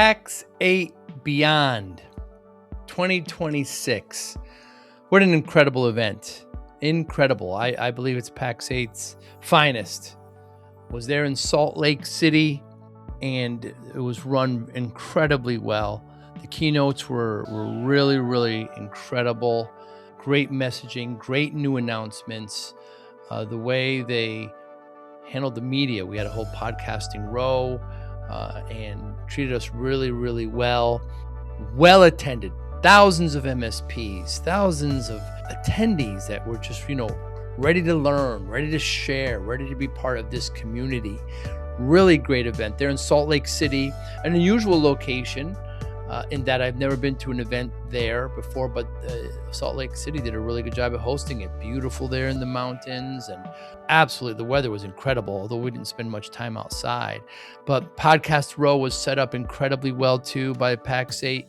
PAX 8 Beyond 2026. What an incredible event. Incredible. I believe it's PAX 8's finest. Was there in Salt Lake City, and it was run incredibly well. The keynotes were really, really incredible. Great messaging, great new announcements. The way they handled the media. We had a whole podcasting row and treated us really, really well. Well attended. Thousands of MSPs, thousands of attendees that were just, ready to learn, ready to share, ready to be part of this community. Really great event. They're in Salt Lake City, an unusual location in that I've never been to an event there before, but Salt Lake City did a really good job of hosting it. Beautiful there in the mountains, and absolutely the weather was incredible, although we didn't spend much time outside. But Podcast Row was set up incredibly well too by PAX 8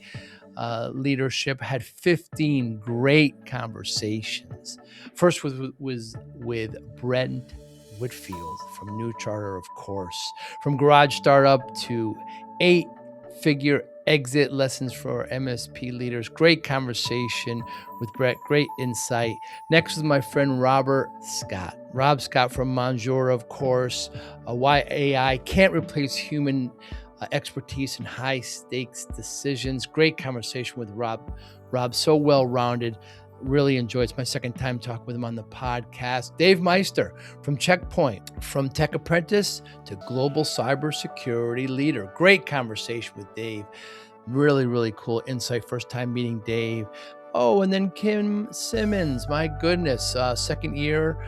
leadership. Had 15 great conversations. First was with Brent Whitfield from New Charter, of course, from Garage Startup to 8-figure exit lessons for MSP leaders. Great conversation with Brett, great insight. Next was my friend Rob Scott from Monjura, of course. Why AI can't replace human expertise in high stakes decisions. Great conversation with Rob. Rob, so well-rounded. Really enjoyed. It's my second time talking with him on the podcast. Dave Meister from Checkpoint, from tech apprentice to global cybersecurity leader. Great conversation with Dave. Really, really cool insight. First time meeting Dave. Oh, and then Kim Simmons. My goodness. Second year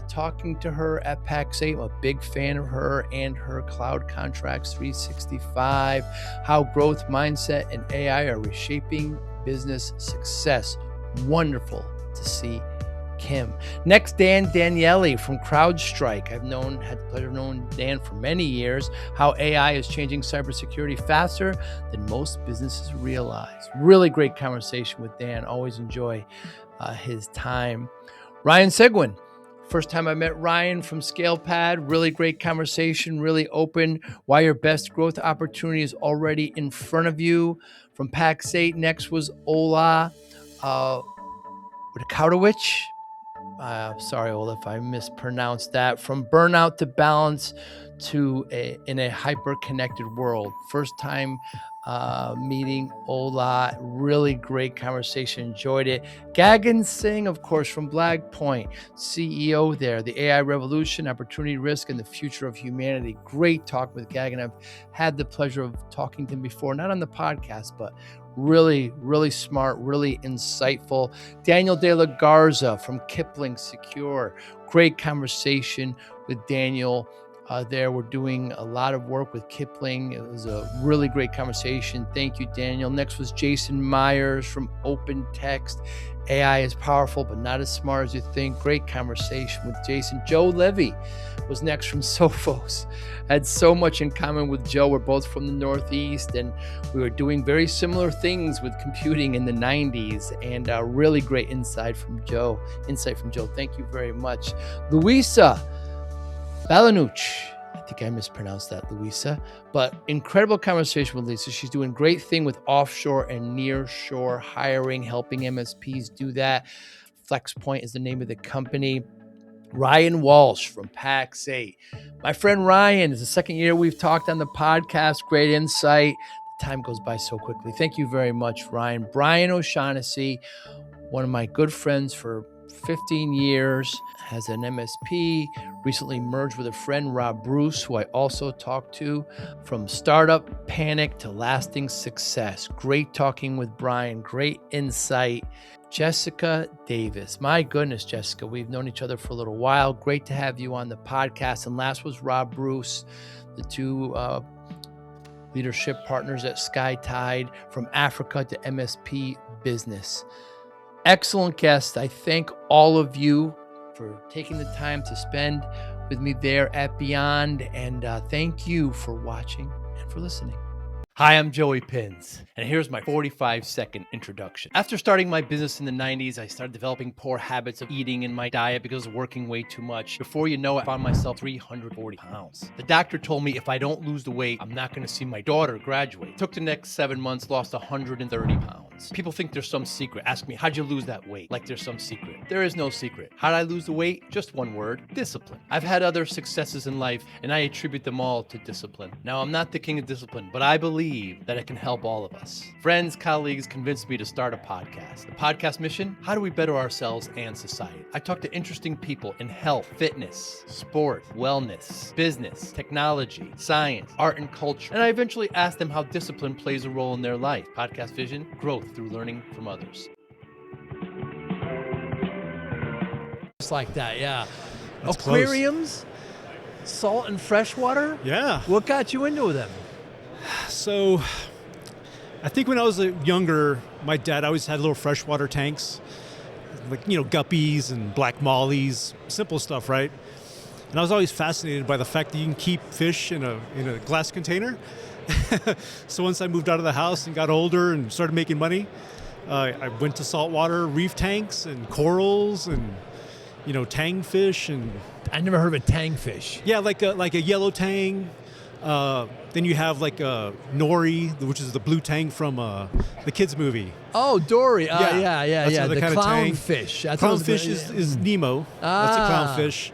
talking to her at PAX 8. I'm a big fan of her and her Cloud Contracts 365. How growth mindset and AI are reshaping business success. Wonderful to see Kim. Next, Dan Daniele from CrowdStrike. Had the pleasure of knowing Dan for many years. How AI is changing cybersecurity faster than most businesses realize. Really great conversation with Dan. Always enjoy his time. Ryan Seguin. First time I met Ryan from ScalePad. Really great conversation, really open. Why your best growth opportunity is already in front of you. From PAX 8, next was Ola Wodakowicz. Sorry, Ola, if I mispronounced that. From burnout to balance in a hyper-connected world. First time meeting Ola. Really great conversation. Enjoyed it. Gagan Singh, of course, from Blackpoint, CEO there. The AI revolution, opportunity, risk, and the future of humanity. Great talk with Gagan. I've had the pleasure of talking to him before, not on the podcast, but really, really smart, really insightful. Daniel De La Garza from Kipling Secure. Great conversation with Daniel. There, we're doing a lot of work with Kipling. It was a really great conversation. Thank you, Daniel. Next was Jason Myers from Open Text. AI is powerful, but not as smart as you think. Great conversation with Jason. Joe Levy was next from Sophos. Had so much in common with Joe. We're both from the Northeast, and we were doing very similar things with computing in the 90s, and really great insight from Joe. Thank you very much. Luisa Balanuch. I think I mispronounced that, Luisa. But incredible conversation with Lisa. She's doing great thing with offshore and nearshore hiring, helping MSPs do that. FlexPoint is the name of the company. Ryan Walsh from PAX 8. My friend Ryan, is the second year we've talked on the podcast. Great insight. The time goes by so quickly. Thank you very much, Ryan. Brian O'Shaughnessy, one of my good friends for 15 years, has an MSP, recently merged with a friend, Rob Bruce, who I also talked to. From startup panic to lasting success. Great talking with Brian, great insight. Jessica Davis. My goodness, Jessica, we've known each other for a little while. Great to have you on the podcast. And last was Rob Bruce, the two leadership partners at SkyTide, from Africa to MSP business. Excellent guest. I thank all of you for taking the time to spend with me there at Beyond. And thank you for watching and for listening. Hi, I'm Joey Pins, and here's my 45-second introduction. After starting my business in the 90s, I started developing poor habits of eating in my diet because of working way too much. Before you know it, I found myself 340 pounds. The doctor told me if I don't lose the weight, I'm not going to see my daughter graduate. Took the next 7 months, lost 130 pounds. People think there's some secret. Ask me, how'd you lose that weight? Like there's some secret. There is no secret. How'd I lose the weight? Just one word, discipline. I've had other successes in life, and I attribute them all to discipline. Now, I'm not the king of discipline, but I believe that it can help all of us. Friends, colleagues convinced me to start a podcast. The podcast mission: how do we better ourselves and society? I talk to interesting people in health, fitness, sport, wellness, business, technology, science, art, and culture. And I eventually ask them how discipline plays a role in their life. Podcast vision: growth through learning from others. Just like that, yeah. That's Aquariums, salt and freshwater? Yeah. What got you into them? So I think when I was younger, my dad always had little freshwater tanks, like, guppies and black mollies, simple stuff, right? And I was always fascinated by the fact that you can keep fish in a glass container. So once I moved out of the house and got older and started making money, I went to saltwater reef tanks and corals and, tang fish. And I never heard of a tang fish. yeah, like a yellow tang. Then you have like a nori, which is the blue tang from the kids movie. Oh, Dory. Yeah. Yeah. That's another The kind of tang. clownfish. Clownfish is Nemo. That's a clownfish.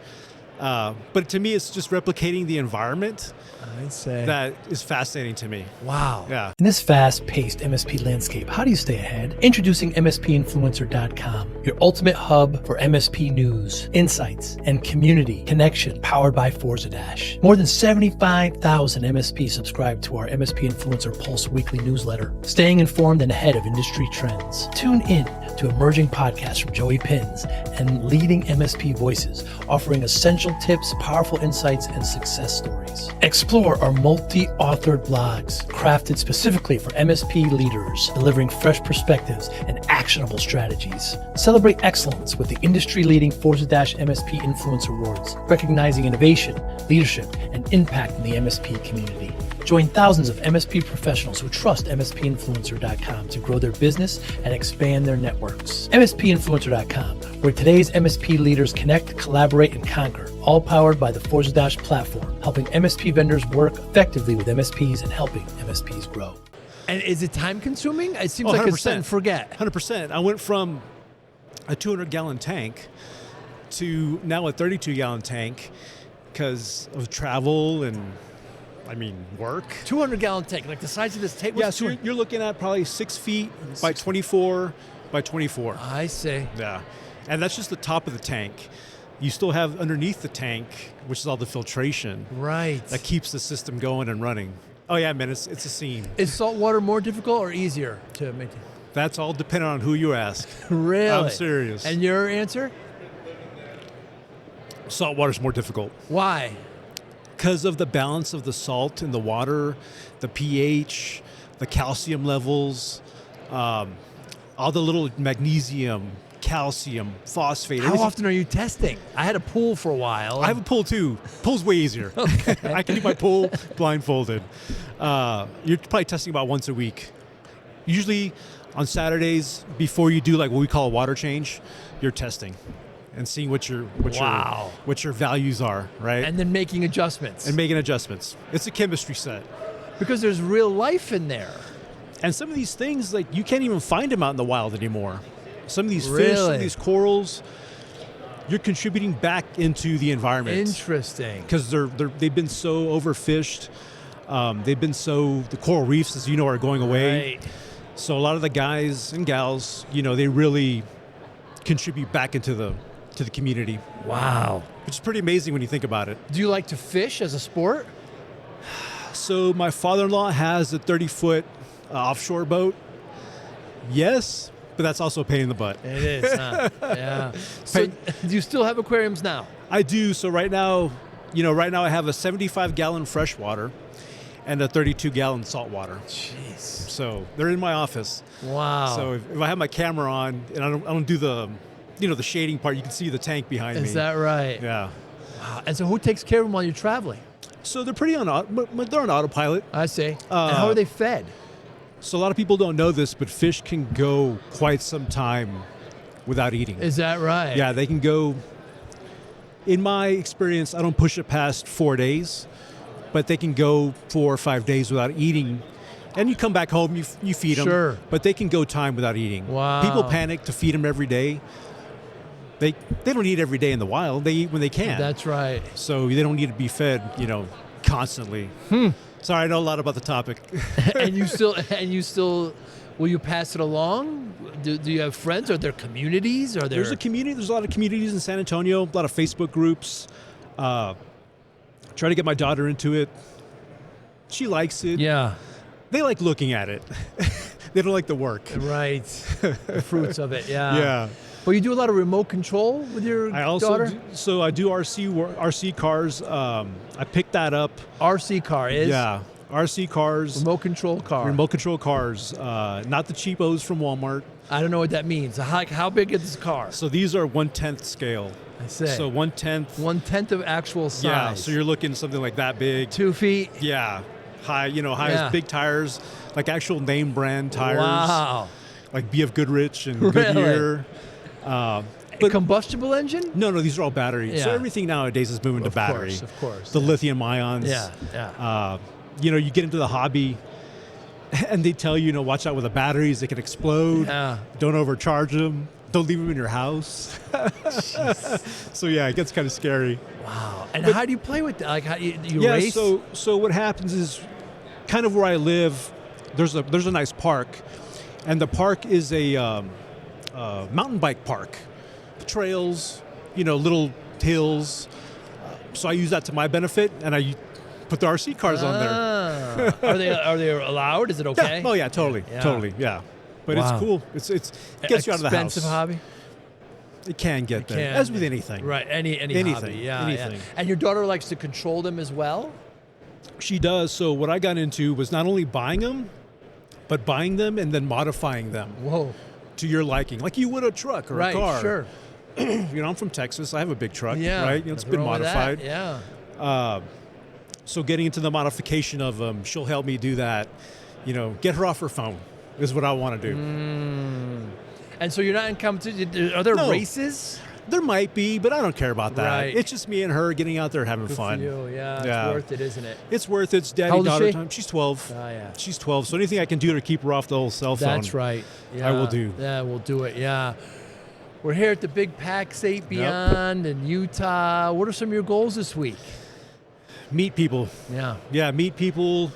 But to me, it's just replicating the environment. I'd say. That is fascinating to me. Wow. Yeah. In this fast-paced MSP landscape, how do you stay ahead? Introducing MSPinfluencer.com, your ultimate hub for MSP news, insights, and community connection, powered by Forza Dash. More than 75,000 MSPs subscribe to our MSP Influencer Pulse weekly newsletter, staying informed and ahead of industry trends. Tune in to emerging podcasts from Joey Pins and leading MSP voices, offering essential tips, powerful insights, and success stories. Explore our multi-authored blogs, crafted specifically for MSP leaders, delivering fresh perspectives and actionable strategies. Celebrate excellence with the industry-leading Forza Dash MSP Influencer Awards, recognizing innovation, leadership, and impact in the MSP community. Join thousands of MSP professionals who trust MSPinfluencer.com to grow their business and expand their networks. MSPinfluencer.com, where today's MSP leaders connect, collaborate, and conquer, all powered by the Forza Dash platform, helping MSP vendors work effectively with MSPs and helping MSPs grow. And is it time consuming? It seems like it's set and forget. 100%. I went from a 200-gallon tank to now a 32-gallon tank because of travel and work. 200-gallon tank, like the size of this tank. Yeah, so you're looking at probably 6 feet by 24 by 24. I see. Yeah, and that's just the top of the tank. You still have underneath the tank, which is all the filtration. Right. That keeps the system going and running. Oh yeah, man, it's a scene. Is saltwater more difficult or easier to maintain? That's all dependent on who you ask. Really? I'm serious. And your answer? Saltwater's more difficult. Why? Because of the balance of the salt in the water, the pH, the calcium levels, all the little magnesium, calcium, phosphate. How often are you testing? I had a pool for a while. I have a pool too. Pool's way easier. Okay. I can do my pool blindfolded. You're probably testing about once a week. Usually on Saturdays, before you do like what we call a water change, you're testing and seeing what your values are, right? And then making adjustments. It's a chemistry set. Because there's real life in there. And some of these things, like, you can't even find them out in the wild anymore. Some of these fish, some of these corals, you're contributing back into the environment. Interesting. Because they've been so overfished. The coral reefs, as you know, are going away. Right. So a lot of the guys and gals, they really contribute back into the community. Wow. Which is pretty amazing when you think about it. Do you like to fish as a sport? So my father-in-law has a 30-foot offshore boat. Yes, but that's also a pain in the butt. It is, huh? Yeah. So do you still have aquariums now? I do. So right now I have a 75-gallon freshwater and a 32-gallon saltwater. Jeez. So they're in my office. Wow. So if I have my camera on and I don't do the the shading part, you can see the tank behind me. Is that right? Yeah. Wow. And so who takes care of them while you're traveling? So they're pretty they're on autopilot. I see. And how are they fed? So a lot of people don't know this, but fish can go quite some time without eating. Is that right? Yeah, they can go. In my experience, I don't push it past 4 days, but they can go 4 or 5 days without eating. And you come back home, you feed them. Sure. But they can go time without eating. Wow. People panic to feed them every day. They don't eat every day in the wild. They eat when they can. That's right. So they don't need to be fed, constantly. Sorry, I know a lot about the topic. and you still, will you pass it along? Do you have friends? Are there communities? There's a community. There's a lot of communities in San Antonio. A lot of Facebook groups. Try to get my daughter into it. She likes it. Yeah. They like looking at it. They don't like the work. Right. The fruits of it. Yeah. Yeah. Well, you do a lot of remote control with your daughter? I do RC cars. I picked that up. RC car is? Yeah. RC cars. Remote control car. Remote control cars. Not the cheapos from Walmart. I don't know what that means. How big is this car? So these are 1/10 scale. I see. So 1/10. 1/10 of actual size. Yeah. So you're looking something like that big. 2 feet. Yeah. High as big tires, like actual name brand tires. Wow. Like BF Goodrich and Really? Goodyear. But combustible engine? No, these are all battery. Yeah. So everything nowadays is moving to battery. Of course. The lithium ions. Yeah. You get into the hobby and they tell you, watch out with the batteries. They can explode. Yeah. Don't overcharge them. Don't leave them in your house. So yeah, it gets kind of scary. Wow. And how do you play with that? Like, how you race? So what happens is, kind of where I live, there's a nice park, and the park is a mountain bike park, trails, little hills. So I use that to my benefit, and I put the RC cars on there. Are they allowed? Is it okay? Yeah. Oh yeah, totally, yeah. But Wow. it's cool. It gets you out of the house. Expensive hobby. It can get there, can. as with anything. Right. Anything. Hobby. Yeah. Anything. Yeah. And your daughter likes to control them as well. She does. So what I got into was not only buying them, but buying them and then modifying them. Whoa. To your liking, like you would a truck or a car. Sure. I'm from Texas. I have a big truck. Yeah. Right. It's been modified. Yeah. So getting into the modification of them, she'll help me do that. Get her off her phone is what I want to do. And so you're not in competition. Are there races? There might be, but I don't care about that. Right. It's just me and her getting out there having Good fun. for you. Yeah. It's worth it, isn't it? It's worth it. It's How old is daddy-daughter she? time. She's 12. Oh, yeah. She's 12. So anything I can do to keep her off the old cell phone. That's right. Yeah. I will do. Yeah, we'll do it. Yeah. We're here at the big PAX 8 Beyond in Utah. What are some of your goals this week? Meet people. Yeah. Yeah, meet people.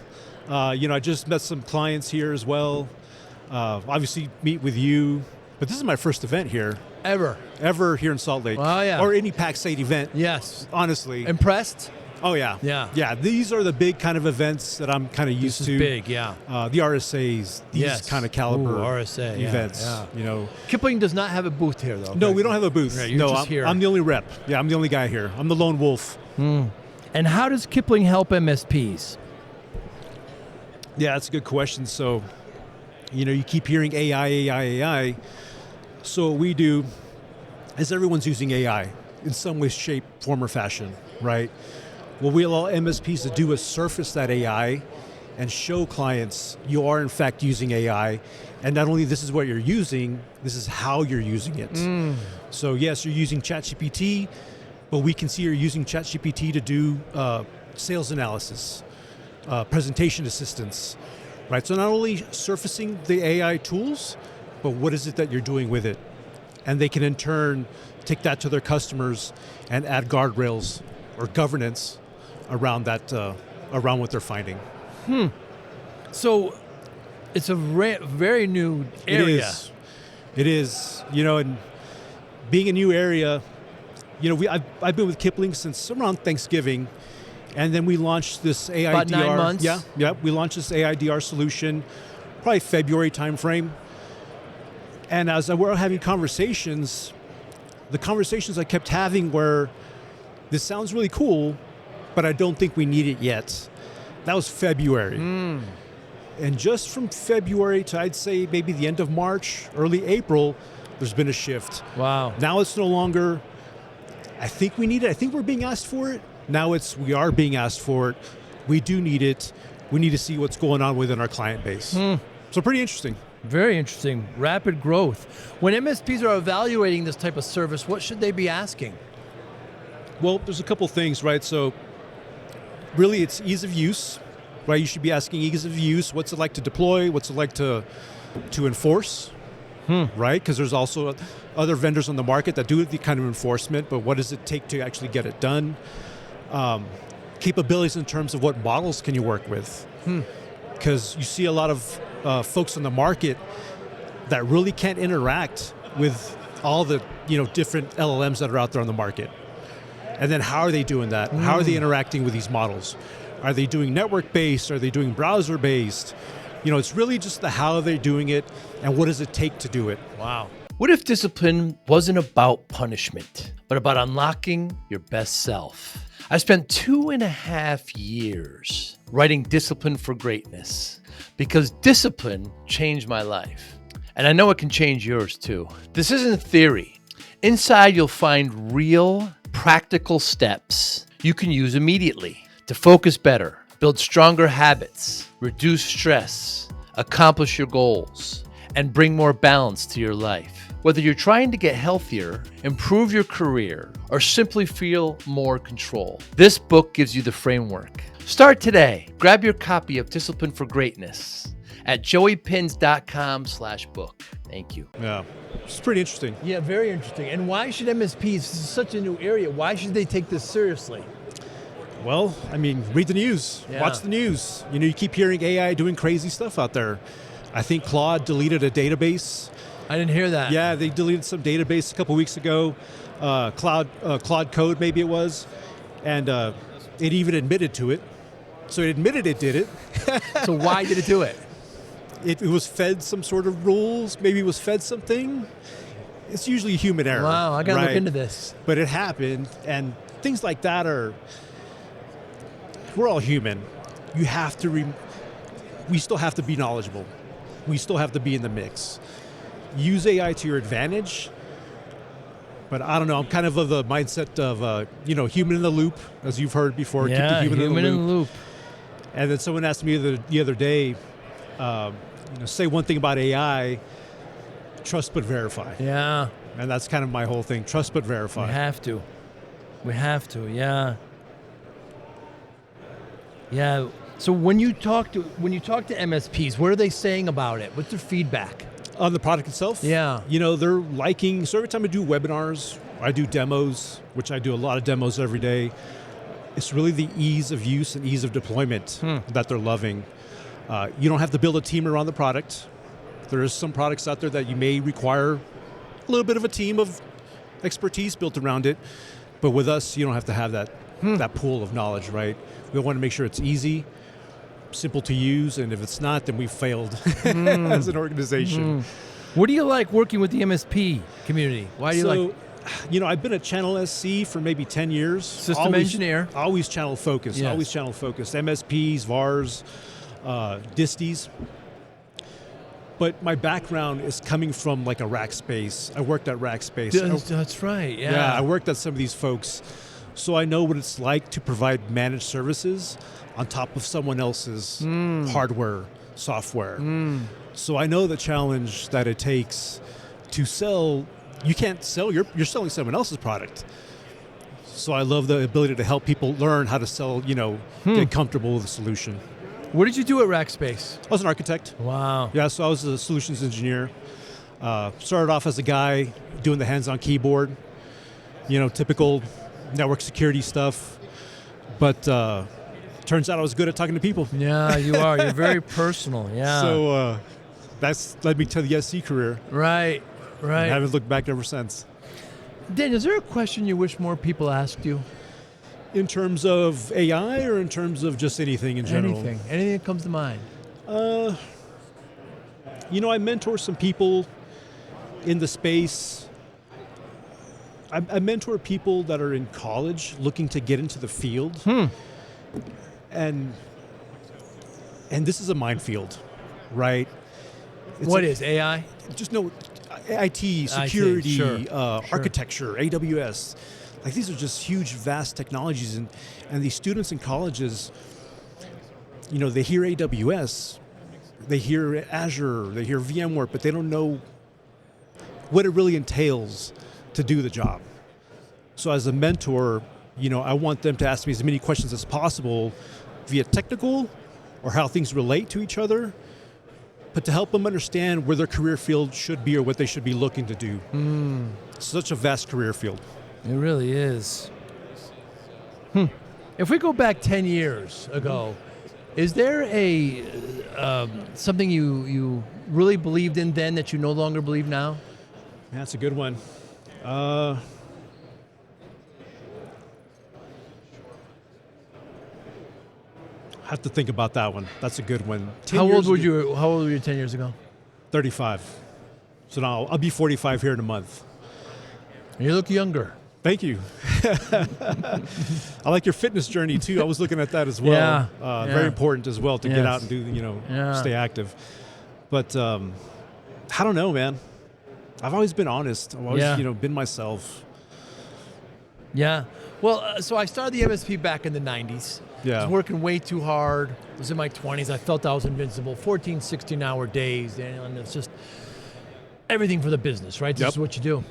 I just met some clients here as well. Obviously, meet with you. But this is my first event here. Ever here in Salt Lake. Oh, yeah. Or any PAX 8 event. Yes. Honestly. Impressed? Oh, yeah. Yeah. Yeah, these are the big kind of events that I'm kind of used to. Big, yeah. The RSAs, these kind of caliber RSA, events. Yeah. Kipling does not have a booth here, though. No, we don't have a booth. Right, you're no, just here. I'm the only rep. Yeah, I'm the only guy here. I'm the lone wolf. And how does Kipling help MSPs? Yeah, that's a good question. So, you keep hearing AI. So what we do is everyone's using AI in some way, shape, form, or fashion, right? What we allow MSPs to do is surface that AI and show clients you are in fact using AI. And not only this is what you're using, this is how you're using it. So yes, you're using ChatGPT, but we can see you're using ChatGPT to do sales analysis, presentation assistance, right? So not only surfacing the AI tools, but what is it that you're doing with it? And they can in turn take that to their customers and add guardrails or governance around that, around what they're finding. So it's a very new area. It is. And being a new area, I've been with Kipling since around Thanksgiving, and then we launched this AIDR. About 9 months? Yeah. We launched this AIDR solution, probably February timeframe. And as we're having conversations, the conversations I kept having were, this sounds really cool, but I don't think we need it yet. That was February. And just from February to, I'd say, maybe the end of March, early April, there's been a shift. Wow. Now it's no longer, I think we need it. I think we're being asked for it, Now we are being asked for it. We do need it. We need to see what's going on within our client base. So pretty interesting. Very interesting. Rapid growth. When MSPs are evaluating this type of service, what should they be asking? Well, there's a couple things, right? So really it's ease of use, right? You should be asking ease of use. What's it like to deploy? What's it like to enforce, right? Because there's also other vendors on the market that do the kind of enforcement, but what does it take to actually get it done? Capabilities in terms of what models can you work with? Because you see a lot of folks on the market that really can't interact with all the different LLMs that are out there on the market. And then how are they doing that? How are they interacting with these models? Are they doing network-based? Are they doing browser-based? It's really just the how they're doing it and what does it take to do it. Wow. What if discipline wasn't about punishment, but about unlocking your best self? I spent 2.5 years writing Discipline for Greatness because discipline changed my life. And I know it can change yours too. This isn't theory. Inside, you'll find real, practical steps you can use immediately to focus better, build stronger habits, reduce stress, accomplish your goals, and bring more balance to your life. Whether you're trying to get healthier, improve your career, or simply feel more control, this book gives you the framework. Start today. Grab your copy of Discipline for Greatness at joeypins.com/book. Thank you. Yeah, it's pretty interesting. Yeah, very interesting. And why should MSPs, this is such a new area, why should they take this seriously? Well, read the news, watch the news. You keep hearing AI doing crazy stuff out there. I think Claude deleted a database. I didn't hear that. Yeah, they deleted some database a couple weeks ago. Claude Code, maybe it was. And it even admitted to it. So it admitted it did it. So why did it do it? It was fed some sort of rules. Maybe it was fed something. It's usually human error. Wow, I got to look into this. But it happened. And things like that we're all human. You have to, we still have to be knowledgeable. We still have to be in the mix. Use AI to your advantage, but I don't know. I'm kind of the mindset of, human in the loop, as you've heard before. Yeah, keep the human in the loop. And then someone asked me the other day, say one thing about AI, trust but verify. Yeah. And that's kind of my whole thing, trust but verify. We have to, yeah. Yeah. So when you talk to MSPs, what are they saying about it? What's their feedback? On the product itself? Yeah. They're liking, so every time I do webinars, I do demos, which I do a lot of demos every day. It's really the ease of use and ease of deployment that they're loving. You don't have to build a team around the product. There is some products out there that you may require a little bit of a team of expertise built around it. But with us, you don't have to have that pool of knowledge, right? We want to make sure it's easy, simple to use, and if it's not, then we've failed as an organization. What do you like working with the MSP community? Why do you like? I've been a channel SC for maybe 10 years. System engineer. Always channel focused. Yes. Always channel focused. MSPs, VARs, disties. But my background is coming from like a Rackspace. I worked at Rackspace. That's right. Yeah. Yeah, I worked at some of these folks. So I know what it's like to provide managed services on top of someone else's hardware, software. So I know the challenge that it takes to sell. You can't sell, you're selling someone else's product. So I love the ability to help people learn how to sell, get comfortable with the solution. What did you do at Rackspace? I was an architect. Wow. Yeah, so I was a solutions engineer. Started off as a guy doing the hands-on keyboard, typical network security stuff. But turns out I was good at talking to people. Yeah, you are. You're very personal. Yeah. So that's led me to the SC career. Right. I haven't looked back ever since. Dan, is there a question you wish more people asked you? In terms of AI or in terms of just anything in general? Anything that comes to mind. I mentor some people in the space. I mentor people that are in college looking to get into the field. And this is a minefield, right? What is AI? Just no IT, security, Sure. architecture, AWS. Like these are just huge, vast technologies, and these students in colleges, they hear AWS, they hear Azure, they hear VMware, but they don't know what it really entails to do the job. So as a mentor, I want them to ask me as many questions as possible via technical or how things relate to each other, but to help them understand where their career field should be or what they should be looking to do. Such a vast career field. It really is. If we go back 10 years ago, is there a something you really believed in then that you no longer believe now? Yeah, that's a good one. I have to think about that one. That's a good one. How old were you 10 years ago? 35. So now I'll be 45 here in a month. You look younger. Thank you. I like your fitness journey too. I was looking at that as well. Very important as well to get out and do, stay active. But I don't know, man. I've always been honest. I've always, been myself. Yeah. Well, so I started the MSP back in the 90s. Yeah. I was working way too hard. I was in my 20s. I felt I was invincible. 14, 16-hour days, Daniel, and it's just everything for the business, right? This is what you do.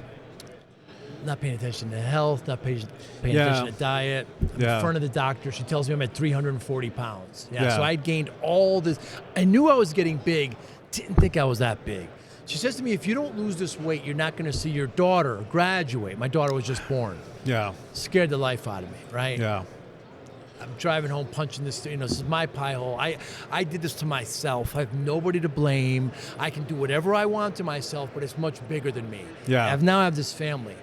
Not paying attention to health, not paying attention to diet. I'm in front of the doctor. She tells me I'm at 340 pounds. So I'd gained all this. I knew I was getting big. Didn't think I was that big. She says to me, if you don't lose this weight, you're not going to see your daughter graduate. My daughter was just born. Yeah. Scared the life out of me, right? Yeah. I'm driving home, punching this, this is my pie hole. I did this to myself. I have nobody to blame. I can do whatever I want to myself, but it's much bigger than me. Yeah. Now I have this family.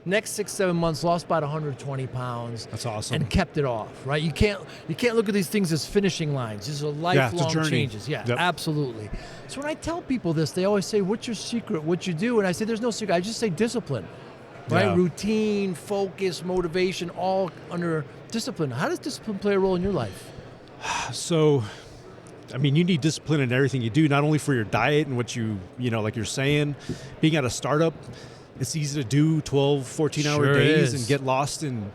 Next 6-7 months, lost about 120 pounds. That's awesome. And kept it off, right? You can't look at these things as finishing lines. These are lifelong changes. Yeah, absolutely. So when I tell people this, they always say, what's your secret? What you do? And I say, there's no secret. I just say discipline, right? Yeah. Routine, focus, motivation, all under discipline. How does discipline play a role in your life? So, you need discipline in everything you do, not only for your diet and what you, like you're saying, being at a startup, it's easy to do 12, 14-hour days and get lost in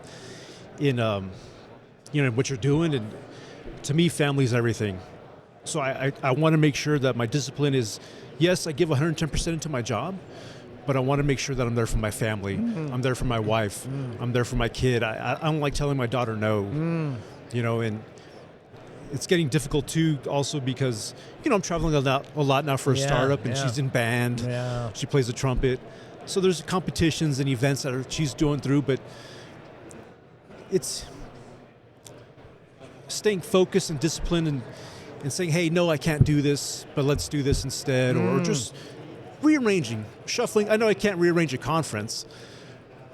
what you're doing. And to me, family is everything. So I want to make sure that my discipline is, yes, I give 110% into my job, but I want to make sure that I'm there for my family. I'm there for my wife. I'm there for my kid. I don't like telling my daughter no, and it's getting difficult too also because, I'm traveling a lot now for a startup, and she's in band. Yeah. She plays the trumpet. So there's competitions and events that she's doing through, but it's staying focused and disciplined and saying, hey, no, I can't do this, but let's do this instead, or just rearranging, shuffling. I know I can't rearrange a conference,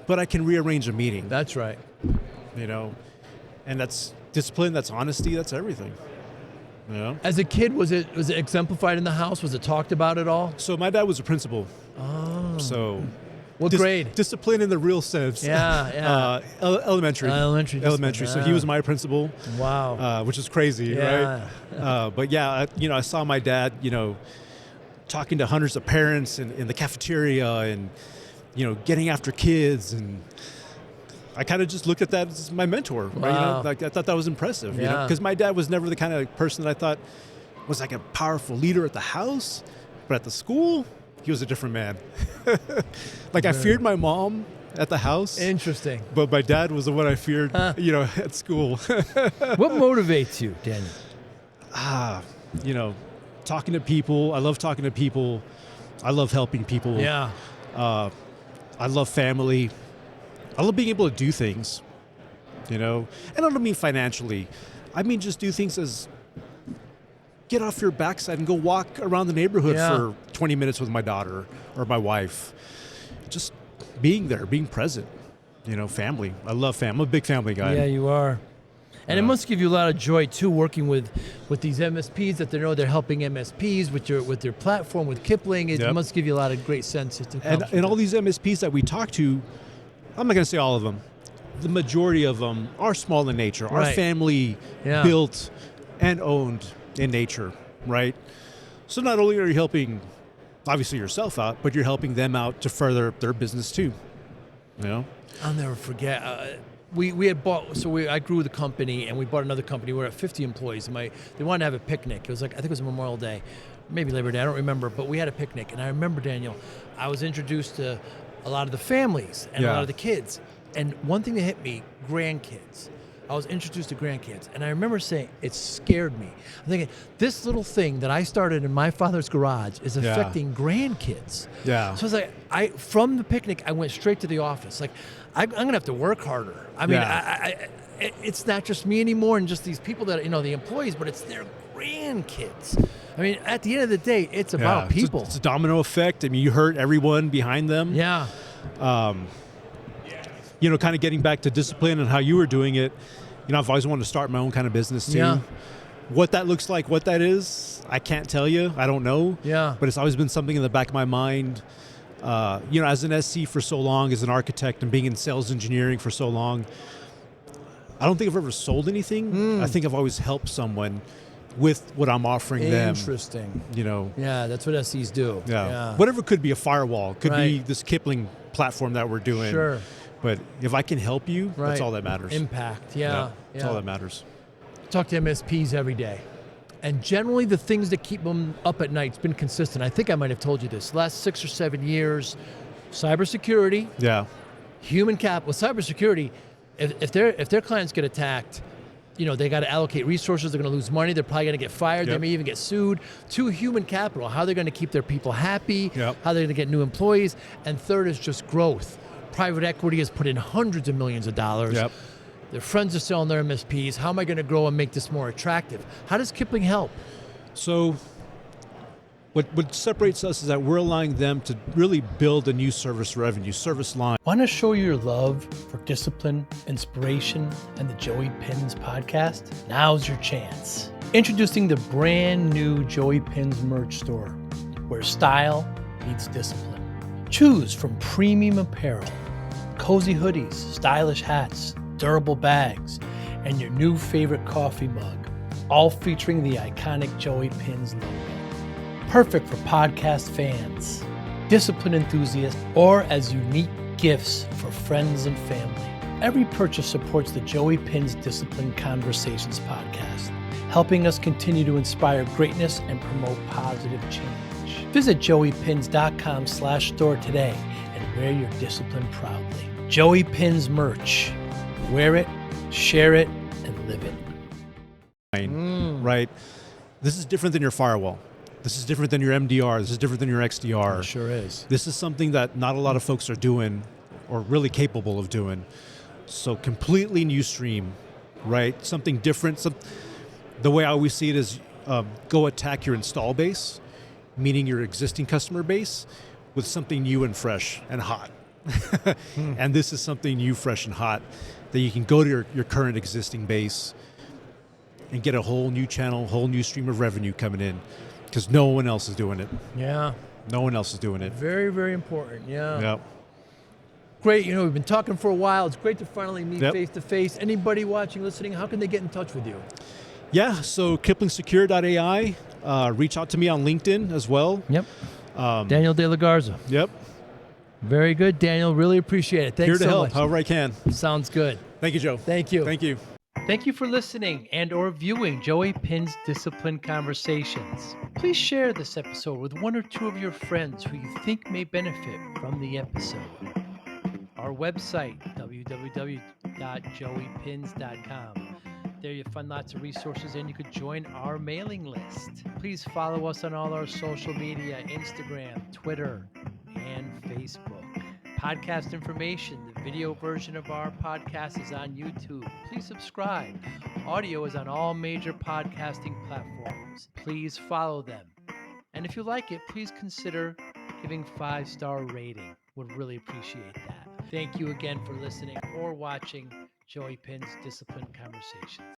but I can rearrange a meeting. That's right. And that's discipline, that's honesty, that's everything. As a kid, was it exemplified in the house? Was it talked about at all? So my dad was a principal. Oh. So what grade? Discipline in the real sense. Yeah. Elementary. Elementary. So he was my principal. Wow. Which is crazy, right? But I saw my dad, talking to hundreds of parents in the cafeteria and, getting after kids, and I kind of just looked at that as my mentor. Wow. Right? I thought that was impressive, because my dad was never the kind of person that I thought was like a powerful leader at the house, but at the school, he was a different man. I feared my mom at the house. Interesting. But my dad was the one I feared, at school. What motivates you, Daniel? Talking to people. I love talking to people. I love helping people. Yeah. I love family. I love being able to do things, and I don't mean financially. I mean just do things as get off your backside and go walk around the neighborhood for 20 minutes with my daughter or my wife. Just being there, being present, family. I love family. I'm a big family guy. Yeah, you are. And it must give you a lot of joy too, working with these MSPs that they know they're helping MSPs with their platform, with Kipling. It must give you a lot of great sense. And all these MSPs that we talk to, I'm not going to say all of them. The majority of them are small in nature, are family built and owned in nature, right? So not only are you helping, obviously, yourself out, but you're helping them out to further their business too. You know? I'll never forget. We had bought, I grew the company and we bought another company. We were at 50 employees. And they wanted to have a picnic. It was like, I think it was Memorial Day, maybe Labor Day, I don't remember, but we had a picnic. And I remember, Daniel, I was introduced to a lot of the families and a lot of the kids. And one thing that hit me, grandkids. I was introduced to grandkids. And I remember saying, it scared me. I'm thinking, this little thing that I started in my father's garage is affecting grandkids. Yeah. So I was like, from the picnic, I went straight to the office. Like, I'm going to have to work harder. I mean, it's not just me anymore and just these people that, the employees, but it's their grandkids. I mean, at the end of the day, it's about people. It's a domino effect. I mean, you hurt everyone behind them. Yeah. Kind of getting back to discipline and how you were doing it, I've always wanted to start my own kind of business too. Yeah. What that looks like, what that is, I can't tell you. I don't know. Yeah. But it's always been something in the back of my mind. As an SC for so long, as an architect and being in sales engineering for so long, I don't think I've ever sold anything. I think I've always helped someone with what I'm offering them. Interesting. Yeah, that's what SCs do. Yeah. Whatever could be a firewall, could be this Kipling platform that we're doing. Sure. But if I can help you, that's all that matters. Impact, That's all that matters. Talk to MSPs every day. And generally the things that keep them up at night, it's been consistent. I think I might have told you this. Last 6 or 7 years, cybersecurity, human capital. With cybersecurity, if their clients get attacked, they got to allocate resources. They're going to lose money. They're probably going to get fired. They may even get sued. 2, human capital. How they're going to keep their people happy. How they're going to get new employees. And third is just growth. Private equity has put in hundreds of millions of dollars. Their friends are selling their MSPs. How am I going to grow and make this more attractive? How does Kipling help? So what separates us is that we're allowing them to really build a new service line. Want to show your love for discipline, inspiration, and the Joey Pins podcast? Now's your chance. Introducing the brand new Joey Pins merch store, where style meets discipline. Choose from premium apparel, cozy hoodies, stylish hats, durable bags, and your new favorite coffee mug, all featuring the iconic Joey Pins logo. Perfect for podcast fans, discipline enthusiasts, or as unique gifts for friends and family. Every purchase supports the Joey Pins Discipline Conversations podcast, helping us continue to inspire greatness and promote positive change. Visit joeypins.com/store today and wear your discipline proudly. Joey Pins merch. Wear it, share it, and live it. Right? This is different than your firewall. This is different than your MDR. This is different than your XDR. It sure is. This is something that not a lot of folks are doing or really capable of doing. So completely new stream, right? Something different. The way I always see it is go attack your install base, meaning your existing customer base, with something new and fresh and hot. And this is something new, fresh, and hot that you can go to your current existing base and get a whole new channel, whole new stream of revenue coming in, because no one else is doing it. Yeah. No one else is doing it. Very, very important. Yeah. Yep. Great. We've been talking for a while. It's great to finally meet face to face. Anybody watching, listening, how can they get in touch with you? Yeah. So kiplingsecure.ai. Reach out to me on LinkedIn as well. Yep. Daniel De La Garza. Yep. Very good, Daniel. Really appreciate it. Thanks so much. Here to help, much. however I can. Sounds good. Thank you, Joe. Thank you. Thank you. Thank you for listening and or viewing Joey Pins Discipline Conversations. Please share this episode with 1 or 2 of your friends who you think may benefit from the episode. Our website, www.joeypins.com. There you'll find lots of resources and you could join our mailing list. Please follow us on all our social media, Instagram, Twitter, and Facebook. Podcast information, the video version of our podcast is on YouTube. Please subscribe. Audio is on all major podcasting platforms. Please follow them. And if you like it, please consider giving 5-star rating. Would really appreciate that. Thank you again for listening or watching Joey Pins Discipline Conversations.